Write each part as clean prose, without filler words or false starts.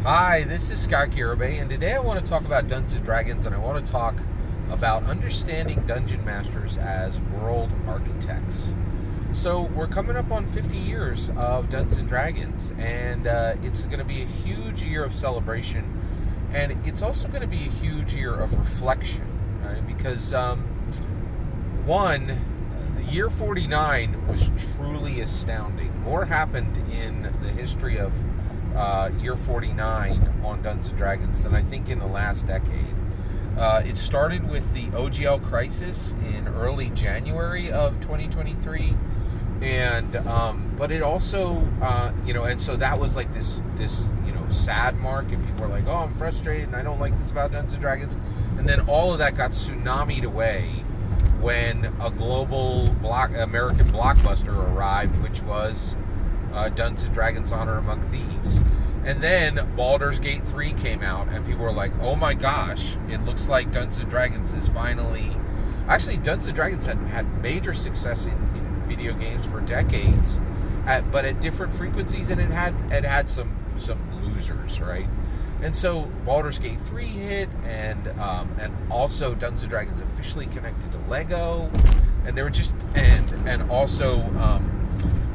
Hi, this is Scott Garibay, and today I want to talk about Dungeons & Dragons, and I want to talk about understanding dungeon masters as world architects. So we're coming up on 50 years of Dungeons & Dragons, and it's going to be a huge year of celebration, and it's also going to be a huge year of reflection, right? Because, the year 49 was truly astounding. More happened in the history of year 49 on Dungeons & Dragons than I think in the last decade. It started with the OGL crisis in early January of 2023, and but it also and so that was like this sad mark, and people were like, oh, I'm frustrated and I don't like this about Dungeons & Dragons, and then all of that got tsunamied away when a global American blockbuster arrived, which was Dungeons & Dragons Honor Among Thieves. And then Baldur's Gate 3 came out, and people were like, oh my gosh, it looks like Dungeons & Dragons is finally... Actually, Dungeons & Dragons had major success in video games for decades, but at different frequencies, and it had some losers, right? And so Baldur's Gate 3 hit, and also Dungeons & Dragons officially connected to Lego, and they were just... And also...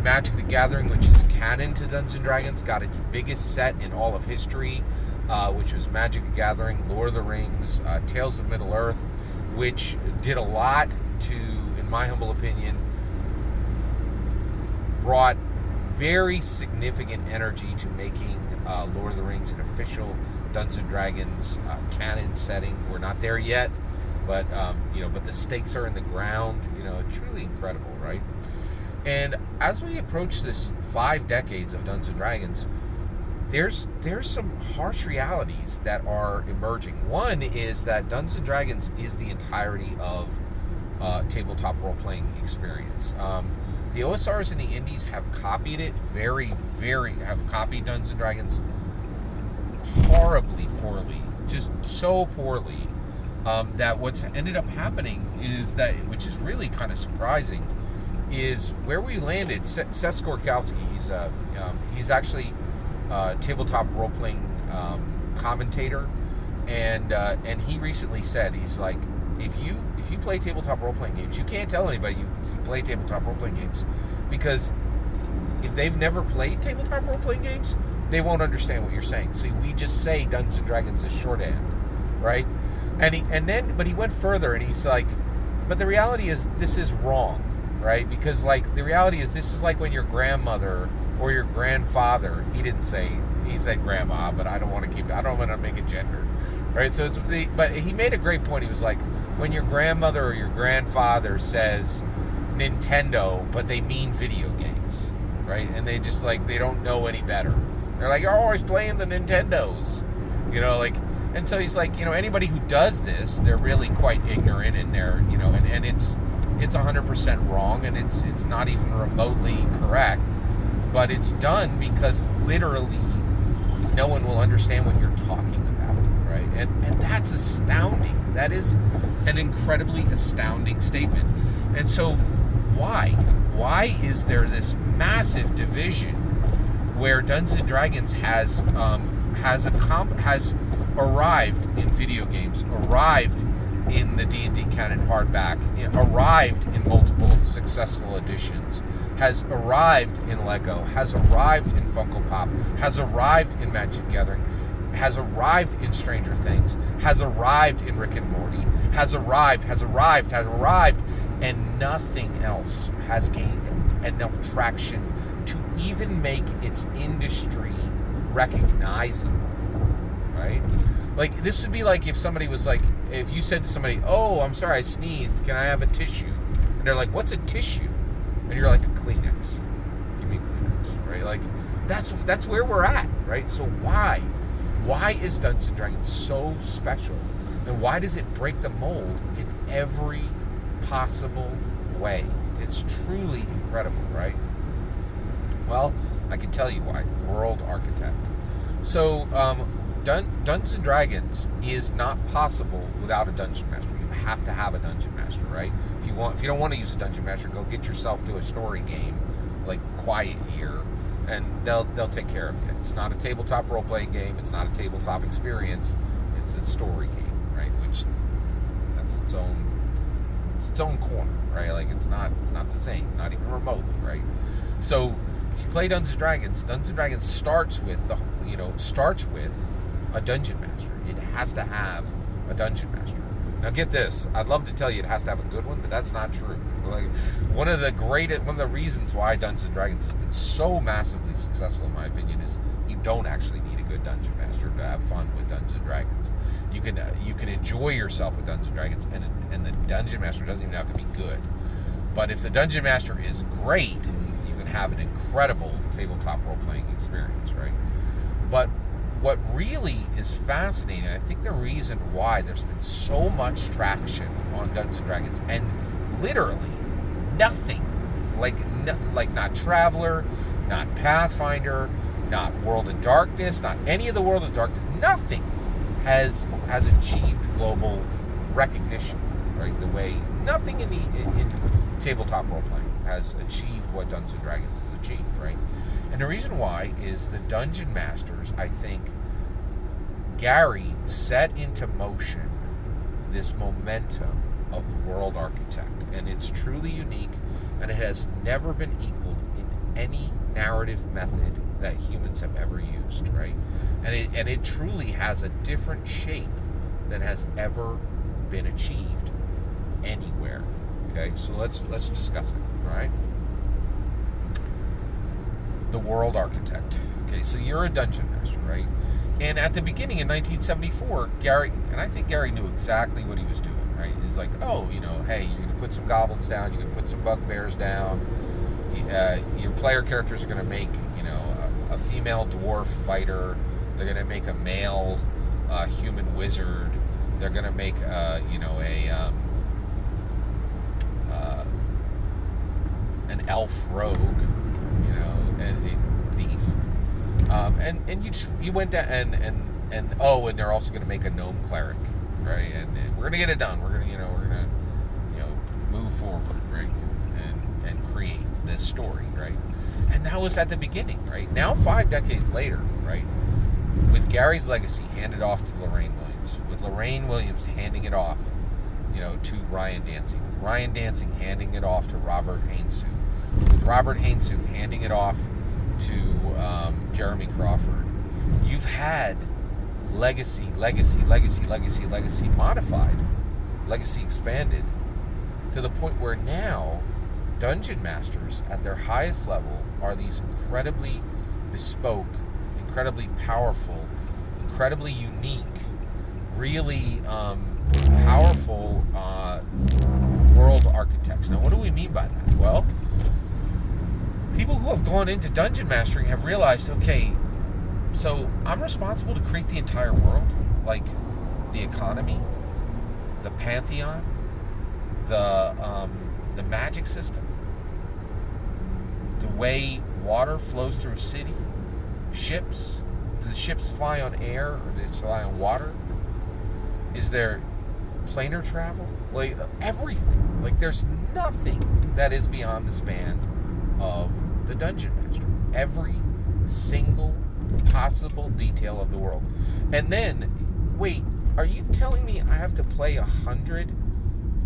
Magic the Gathering, which is canon to Dungeons & Dragons, got its biggest set in all of history, which was Magic the Gathering, Lord of the Rings, Tales of Middle-earth, which did a lot to, in my humble opinion, brought very significant energy to making Lord of the Rings an official Dungeons & Dragons canon setting. We're not there yet, but but the stakes are in the ground. Truly incredible, right? And as we approach this 5 decades of Dungeons & Dragons, there's some harsh realities that are emerging. One is that Dungeons & Dragons is the entirety of tabletop role-playing experience. The OSRs and the indies have copied it have copied Dungeons & Dragons horribly poorly, just so poorly, that what's ended up happening is that, which is really kind of surprising, is where we landed. Seth Skorkowski, he's actually a tabletop role-playing commentator, and he recently said, he's like, if you play tabletop role-playing games, you can't tell anybody you play tabletop role-playing games, because if they've never played tabletop role-playing games, they won't understand what you're saying. So we just say Dungeons & Dragons is shorthand, right? But he went further, and he's like, but the reality is this is wrong. Right? Because, like, the reality is this is like when your grandmother or your grandfather, he said grandma, but I don't want to make it gendered, right? So but he made a great point. He was like, when your grandmother or your grandfather says Nintendo, but they mean video games, right? And they just, like, they don't know any better. They're like, you're always playing the Nintendos, and so he's like, anybody who does this, they're really quite ignorant, and they're, and it's 100% wrong, and it's not even remotely correct, but it's done because literally no one will understand what you're talking about, right? And that's astounding. That is an incredibly astounding statement. And so why is there this massive division where Dungeons & Dragons has arrived in video games, arrived in the D&D canon hardback, arrived in multiple successful editions, has arrived in Lego, has arrived in Funko Pop, has arrived in Magic the Gathering, has arrived in Stranger Things, has arrived in Rick and Morty, has arrived, and nothing else has gained enough traction to even make its industry recognizable, right? Like, this would be like if somebody was like, if you said to somebody, oh, I'm sorry, I sneezed, can I have a tissue? And they're like, what's a tissue? And you're like, a Kleenex. Give me a Kleenex, right? Like, that's where we're at, right? So why is Dungeons & Dragons so special? And why does it break the mold in every possible way? It's truly incredible, right? Well, I can tell you why. World architect. So, Dungeons & Dragons is not possible without a dungeon master. You have to have a dungeon master, right? If you don't want to use a dungeon master, go get yourself to a story game like Quiet Year, and they'll take care of you. It's not a tabletop role playing game. It's not a tabletop experience. It's a story game, right? Which that's its own corner, right? Like it's not the same, not even remotely, right? So if you play Dungeons and Dragons starts with a dungeon master. It has to have a dungeon master. Now get this, I'd love to tell you it has to have a good one, but that's not true. Like one of the reasons why Dungeons and Dragons has been so massively successful, in my opinion, is you don't actually need a good dungeon master to have fun with Dungeons and Dragons. You can enjoy yourself with Dungeons and Dragons, and the dungeon master doesn't even have to be good. But if the dungeon master is great, you can have an incredible tabletop role-playing experience, right? But what really is fascinating, I think the reason why there's been so much traction on Dungeons & Dragons, and literally nothing, like not Traveler, not Pathfinder, not World of Darkness, not any of the World of Darkness, nothing has achieved global recognition, right? The way nothing in tabletop role-playing has achieved what Dungeons & Dragons has achieved, right? And the reason why is the Dungeon Masters, I think, Gary set into motion this momentum of the World Architect. And it's truly unique, and it has never been equaled in any narrative method that humans have ever used, right? And it truly has a different shape than has ever been achieved anywhere. Okay, so let's discuss it, all right? The World Architect. Okay, so you're a dungeon master, right? And at the beginning in 1974, I think Gary knew exactly what he was doing, right? He's like, oh, hey, you're going to put some goblins down, you're going to put some bugbears down, your player characters are going to make, a female dwarf fighter, they're going to make a male human wizard, they're going to make, an elf rogue, and a thief, and you went down and they're also going to make a gnome cleric, right? And we're gonna get it done. We're gonna move forward, right? And create this story, right? And that was at the beginning, right? Now 5 decades later, right? With Gary's legacy handed off to Lorraine Williams, with Lorraine Williams handing it off, to Ryan Dancing, with Ryan Dancing handing it off to Robert Hainsou, with Robert Hainsou handing it off to Jeremy Crawford. You've had legacy modified, legacy expanded, to the point where now dungeon masters at their highest level are these incredibly bespoke, incredibly powerful, incredibly unique, really powerful world architects. Now, what do we mean by that? Well, people who have gone into dungeon mastering have realized, okay, so I'm responsible to create the entire world, like the economy, the pantheon, the magic system, the way water flows through a city, ships. Do the ships fly on air or do they fly on water? Is there planar travel? Like everything. Like there's nothing that is beyond the span of the dungeon master. Every single possible detail of the world. And then, wait, are you telling me I have to play 100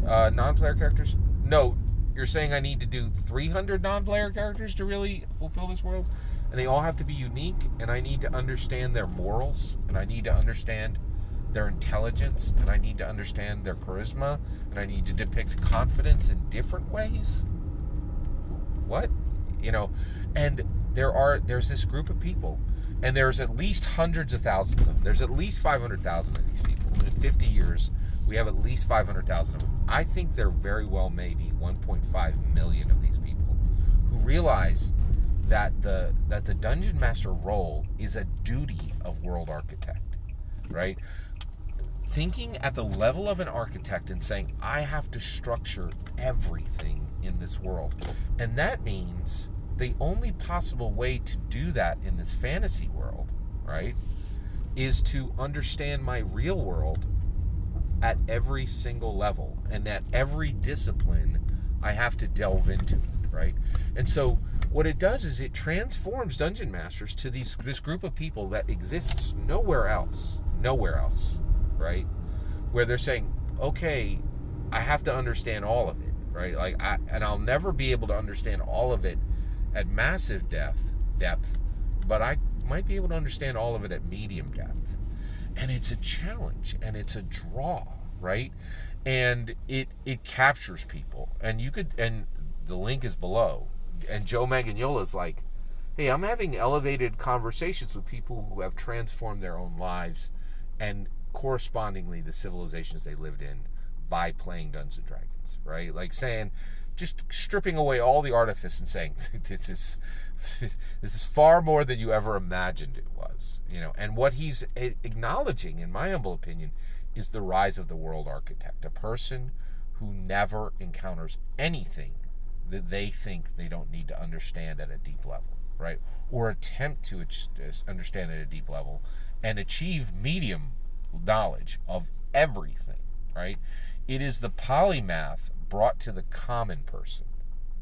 non-player characters? No, you're saying I need to do 300 non-player characters to really fulfill this world? And they all have to be unique, and I need to understand their morals, and I need to understand their intelligence, and I need to understand their charisma, and I need to depict confidence in different ways? What? And there's this group of people, and there's at least hundreds of thousands of them. There's at least 500,000 of these people. In 50 years, we have at least 500,000 of them. I think there very well may be 1.5 million of these people who realize that the dungeon master role is a duty of world architect, right? Thinking at the level of an architect and saying, I have to structure everything in this world. And that means the only possible way to do that in this fantasy world, right, is to understand my real world at every single level, and at every discipline I have to delve into, right? And so what it does is it transforms dungeon masters to this group of people that exists nowhere else, right? Where they're saying, okay, I have to understand all of it, right? Like, I'll never be able to understand all of it at massive depth, but I might be able to understand all of it at medium depth. And it's a challenge, and it's a draw, right? And it captures people. And the link is below. And Joe Manganiello is like, hey, I'm having elevated conversations with people who have transformed their own lives and correspondingly the civilizations they lived in by playing Dungeons and Dragons, right? Like saying, just stripping away all the artifice and saying, this is far more than you ever imagined it was, you know. And what he's acknowledging, in my humble opinion, is the rise of the world architect, a person who never encounters anything that they think they don't need to understand at a deep level, right? Or attempt to understand at a deep level and achieve medium knowledge of everything, right? It is the polymath brought to the common person,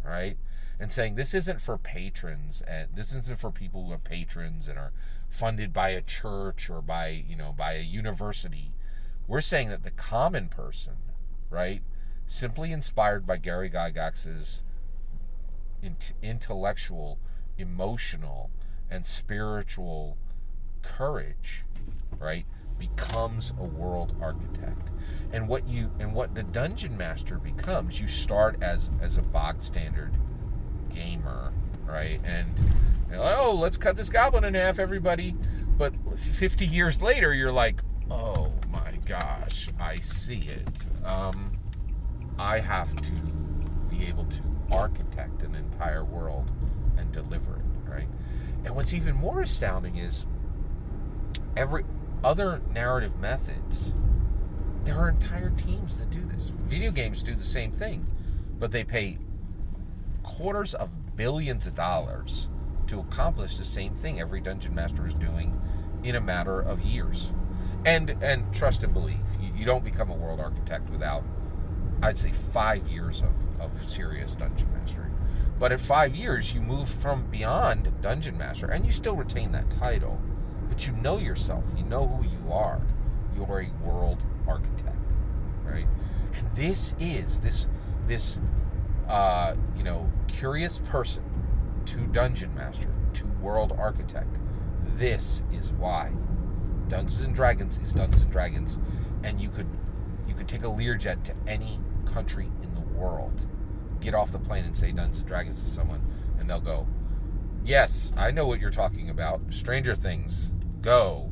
right? And saying this isn't for patrons, and this isn't for people who are patrons and are funded by a church or by a university. We're saying that the common person, right, simply inspired by Gary Gygax's intellectual, emotional, and spiritual courage, right, becomes a world architect. And what the dungeon master becomes, you start as a bog standard gamer, right? And oh, let's cut this goblin in half, everybody. But 50 years later, you're like, oh my gosh, I see it. I have to be able to architect an entire world and deliver it, right? And what's even more astounding is every other narrative methods, there are entire teams that do this. Video games do the same thing, but they pay quarters of billions of dollars to accomplish the same thing every dungeon master is doing in a matter of years. And trust and believe, you don't become a world architect without, I'd say, 5 years of serious dungeon mastering. But at 5 years, you move from beyond dungeon master, and you still retain that title, but you know yourself, you know who you are. You're a world architect, right? And this is this curious person to dungeon master, to world architect. This is why Dungeons and Dragons is Dungeons and Dragons, and you could take a Learjet to any country in the world, get off the plane and say Dungeons and Dragons to someone, and they'll go, yes, I know what you're talking about. Stranger Things, go.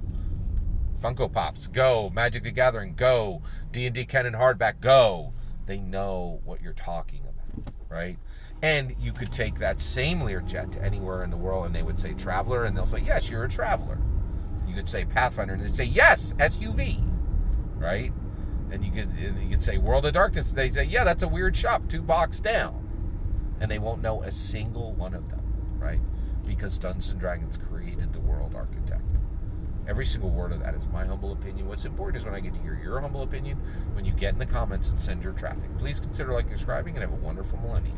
Funko Pops, go. Magic the Gathering, go. D&D Canon Hardback, go. They know what you're talking about, right? And you could take that same Learjet to anywhere in the world, and they would say Traveler, and they'll say, yes, you're a Traveler. You could say Pathfinder, and they'd say, yes, SUV, right? And you could say World of Darkness, and they'd say, yeah, that's a weird shop 2 blocks down. And they won't know a single one of them, right? Because Dungeons and Dragons created the world architect. Every single word of that is my humble opinion. What's important is when I get to hear your humble opinion, when you get in the comments and send your traffic. Please consider liking and subscribing, and have a wonderful millennium.